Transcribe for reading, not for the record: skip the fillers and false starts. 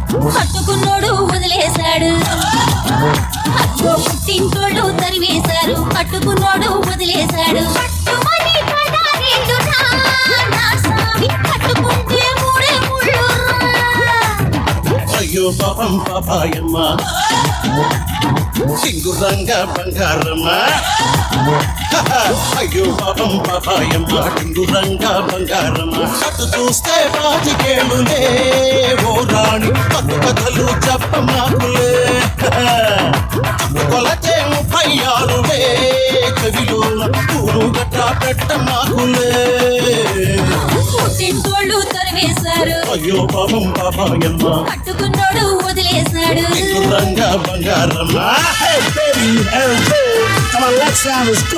కట్టుకున్నోడు వదిలేశాడు. అక్కో పుట్టింటోళ్ళు తరివేశారు. కట్టుకున్నోడు వదిలేశాడు. కట్టుమని పదారేండురా నా సామి, కట్టుకుంటే మూడే ముళ్ళురా. అయ్యో పాపం పాపాయమ్మ సింగురంగ బంగారమ్మ. అయ్యో పాపం పాపాయమ్మ సింగురంగ బంగారమ్మ. అటు చూస్తే పాతికేళ్ళులే ఓ రాణి, కొత్త కథలు చెప్పమాకులే. కొలతే 36 కవిలో పూలు గట్ట పెట్టమాకులే. పుట్టింటోళ్ళు తరివేశారు. అయ్యో పాపం పాపాయమ్మ కట్టుకున్నోడు వదిలేశాడు. సింగురంగ Bangaramma. Hey baby, hey baby, come on, let's have a